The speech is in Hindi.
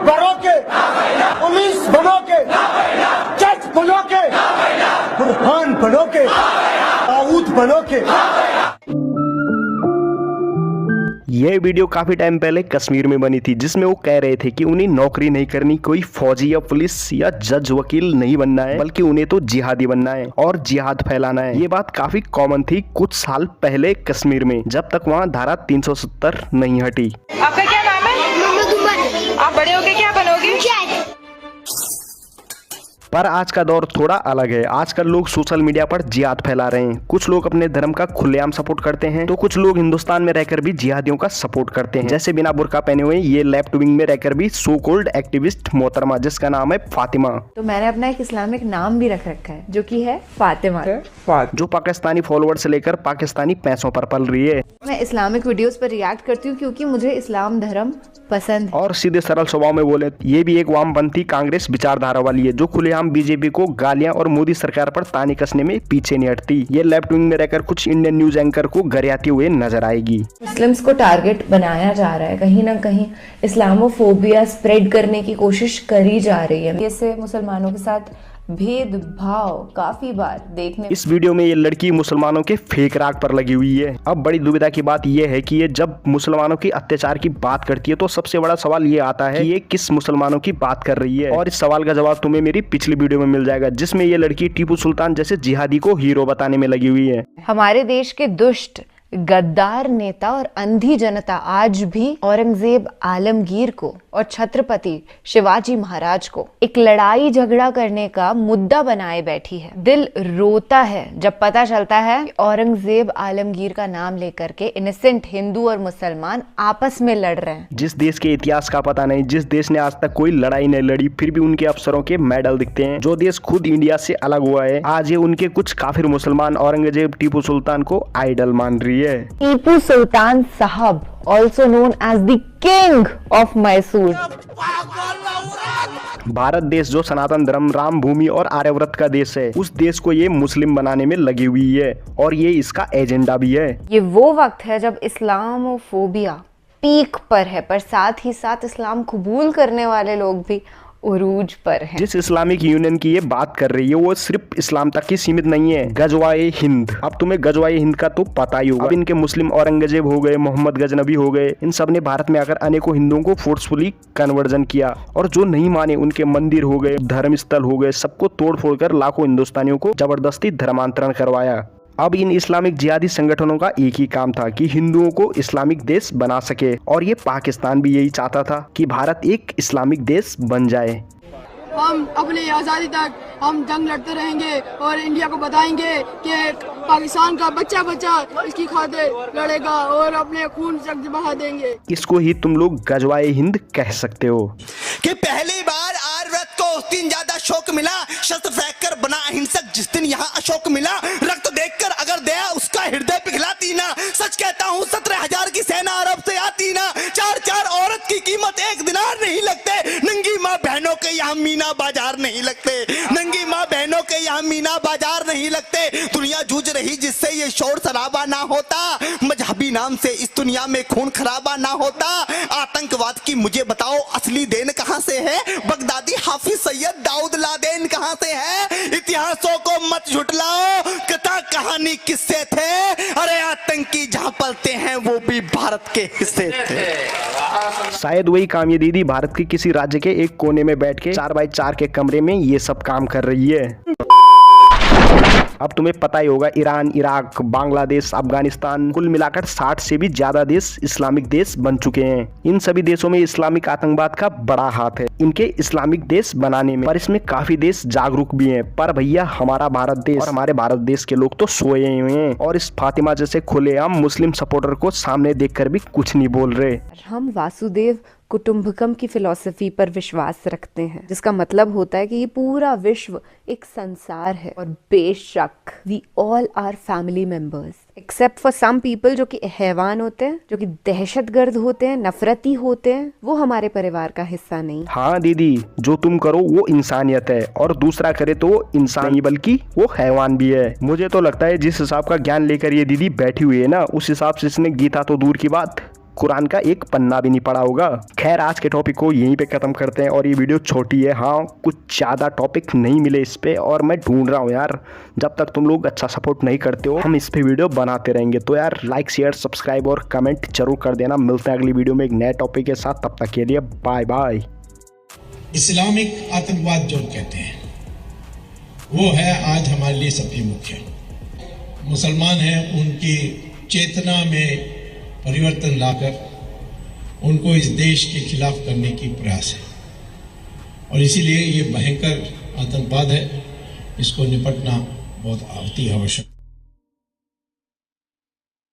बनोगे, पुलिस बनोगे, जज बनोगे, बुरहान बनोगे, दाऊद बनोगे। ये वीडियो काफी टाइम पहले कश्मीर में बनी थी, जिसमें वो कह रहे थे कि उन्हें नौकरी नहीं करनी, कोई फौजी या पुलिस या जज वकील नहीं बनना है, बल्कि उन्हें तो जिहादी बनना है और जिहाद फैलाना है। ये बात काफी कॉमन थी कुछ साल पहले कश्मीर में, जब तक वहाँ धारा 370 नहीं हटी। आपका क्या नाम है? आप बड़े होके क्या बनोगे? पर आज का दौर थोड़ा अलग है। आजकल लोग सोशल मीडिया पर जिहाद फैला रहे हैं। कुछ लोग अपने धर्म का खुलेआम सपोर्ट करते हैं, तो कुछ लोग हिंदुस्तान में रहकर भी जिहादियों का सपोर्ट करते हैं। जैसे बिना बुर्का पहने हुए ये लेफ्ट विंग में रहकर भी सो कॉल्ड एक्टिविस्ट मोहतरमा, जिसका नाम है फातिमा। तो मैंने अपना एक इस्लामिक नाम भी रख रखा है, जो कि है फातिमा, जो पाकिस्तानी फॉलोअर से लेकर पाकिस्तानी पैसों पर पल रही है। मैं इस्लामिक वीडियोस पर रिएक्ट करती हूँ क्योंकि मुझे इस्लाम धर्म पसंद है। और सीधे सरल स्वभाव में बोले, ये भी एक वामपंथी कांग्रेस विचारधारा वाली है, जो खुलेआम बीजेपी को गालियां और मोदी सरकार पर ताने कसने में पीछे नहीं हटती। ये लेफ्ट विंग में रहकर कुछ इंडियन न्यूज एंकर को गरियाती हुए नजर आएगी। मुस्लिम्स को टारगेट बनाया जा रहा है, कहीं ना कहीं इस्लामोफोबिया स्प्रेड करने की कोशिश करी जा रही है। इससे मुसलमानों के साथ भेदभाव काफी बार देखने। इस वीडियो में ये लड़की मुसलमानों के फेक राग पर लगी हुई है। अब बड़ी दुविधा की बात यह है कि ये जब मुसलमानों की अत्याचार की बात करती है, तो सबसे बड़ा सवाल ये आता है कि ये किस मुसलमानों की बात कर रही है। और इस सवाल का जवाब तुम्हें मेरी पिछली वीडियो में मिल जाएगा, जिसमें ये लड़की टीपू सुल्तान जैसे जिहादी को हीरो बताने में लगी हुई है। हमारे देश के दुष्ट गद्दार नेता और अंधी जनता आज भी औरंगजेब आलमगीर को और छत्रपति शिवाजी महाराज को एक लड़ाई झगड़ा करने का मुद्दा बनाए बैठी है। दिल रोता है जब पता चलता है कि औरंगजेब आलमगीर का नाम लेकर के इनोसेंट हिंदू और मुसलमान आपस में लड़ रहे हैं। जिस देश के इतिहास का पता नहीं, जिस देश ने आज तक कोई लड़ाई नहीं लड़ी, फिर भी उनके अफसरों के मेडल दिखते हैं। जो देश खुद इंडिया से अलग हुआ है, आज ये उनके कुछ काफिर मुसलमान औरंगजेब टीपू सुल्तान को आइडल मान रही है। टीपू सुल्तान साहब, also known as the king of Mysore. Bharat देश जो सनातन धर्म, राम भूमि और आर्यव्रत का देश है, उस देश को ये मुस्लिम बनाने में लगी हुई है और ये इसका एजेंडा भी है। ये वो वक्त है जब इस्लामोफोबिया पीक पर है, पर साथ ही साथ इस्लाम कबूल करने वाले लोग भी उरूज पर हैं। जिस इस्लामिक यूनियन की ये बात कर रही है, वो सिर्फ इस्लाम तक ही सीमित नहीं है। गजवाए हिंद, अब तुम्हें गजवाए हिंद का तो पता ही होगा। अब इनके मुस्लिम औरंगजेब हो गए, मोहम्मद गजनबी हो गए, इन सब ने भारत में आकर अनेकों हिंदुओं को फोर्सफुली कन्वर्जन किया। और जो नहीं माने, उनके मंदिर हो गए, धर्म स्थल हो गए, सबको तोड़ फोड़ कर लाखों हिंदुस्तानियों को जबरदस्ती धर्मांतरण करवाया। अब इन इस्लामिक जिहादी संगठनों का एक ही काम था कि हिंदुओं को इस्लामिक देश बना सके, और ये पाकिस्तान भी यही चाहता था कि भारत एक इस्लामिक देश बन जाए। हम अपनी आज़ादी तक हम जंग लड़ते रहेंगे और इंडिया को बताएंगे कि पाकिस्तान का बच्चा बच्चा इसकी खातिर लड़ेगा और अपने खून रक्त बहा देंगे। इसको ही तुम लोग गजवाए हिंद कह सकते हो। कि पहली बार आर्यव्रत को उस दिन ज्यादा शौक मिला, शस्त्र फेंक कर बना अहिंसक जिस दिन यहाँ अशोक मिला। रक्त देखकर अगर दया उसका हृदय पिघलाती ना, सच कहता हूँ 17,000 की सेना अरब से आती ना। 4 औरत की कीमत 1 दिनार नहीं लगते। नंगी माँ बहनों के यहाँ मीना बाजार नहीं लगते। नंगी माँ बहनों के यहाँ मीना बाजार नहीं लगते। दुनिया जूझ रही जिससे ये शोर शराबा ना होता, मजहबी नाम से इस दुनिया में खून खराबा ना होता। आतंकवाद की मुझे बताओ असली देन कहाँ से है? बगदादी हाफिज सैयद दाऊद लादेन कहाँ से है? इतिहासों को मत झुटलाओ, कथा कहानी किससे थे? अरे आतंकी जहाँ पलते हैं वो भी भारत के हिस्से थे। शायद वही कामिया दीदी भारत के किसी राज्य के एक कोने में बैठ के 4x4 के कमरे में ये सब काम कर रही है। अब तुम्हें पता ही होगा, ईरान, इराक, बांग्लादेश, अफगानिस्तान, कुल मिलाकर 60 से भी ज्यादा देश इस्लामिक देश बन चुके हैं। इन सभी देशों में इस्लामिक आतंकवाद का बड़ा हाथ है इनके इस्लामिक देश बनाने में, पर इसमें काफी देश जागरूक भी हैं। पर भैया हमारा भारत देश और हमारे भारत देश के लोग तो सोए हुए हैं और इस फातिमा जैसे खुलेआम मुस्लिम सपोर्टर को सामने देखकर भी कुछ नहीं बोल रहे। हम वासुदेव कुटुंबकम की फिलॉसफी पर विश्वास रखते हैं, जिसका मतलब होता है कि ये पूरा विश्व एक संसार है और बेशक we all are family members except for some people जो कि हैवान होते हैं, जो कि दहशतगर्द होते हैं, नफरती होते हैं, वो हमारे परिवार का हिस्सा नहीं। हाँ दीदी, जो तुम करो वो इंसानियत है और दूसरा करे तो वो इंसान नहीं बल्कि वो हैवान भी है। मुझे तो लगता है जिस हिसाब का ज्ञान लेकर ये दीदी बैठी हुई है ना, उस हिसाब से इसने गीता तो दूर की बात कुरान का एक पन्ना भी नहीं पढ़ा होगा। खैर आज के टॉपिक को यहीं पे खत्म करते हैं और ये वीडियो छोटी है, हाँ कुछ ज़्यादा टॉपिक नहीं मिले इस पे और मैं ढूंढ रहा हूँ यार। जब तक तुम लोग अच्छा सपोर्ट नहीं करते हो हम इस पे वीडियो बनाते रहेंगे। तो यार लाइक शेयर सब्सक्राइब और कमेंट जरूर कर देना। मिलते हैं अगली वीडियो में एक नए टॉपिक के साथ, तब तक के लिए बाय बाय। इस्लामिक आतंकवाद जो कहते हैं वो है आज हमारे लिए सबसे मुख्य। मुसलमान हैं, उनकी चेतना में परिवर्तन लाकर उनको इस देश के खिलाफ करने की प्रयास है और इसीलिए ये भयंकर आतंकवाद है, इसको निपटना बहुत अति आवश्यक।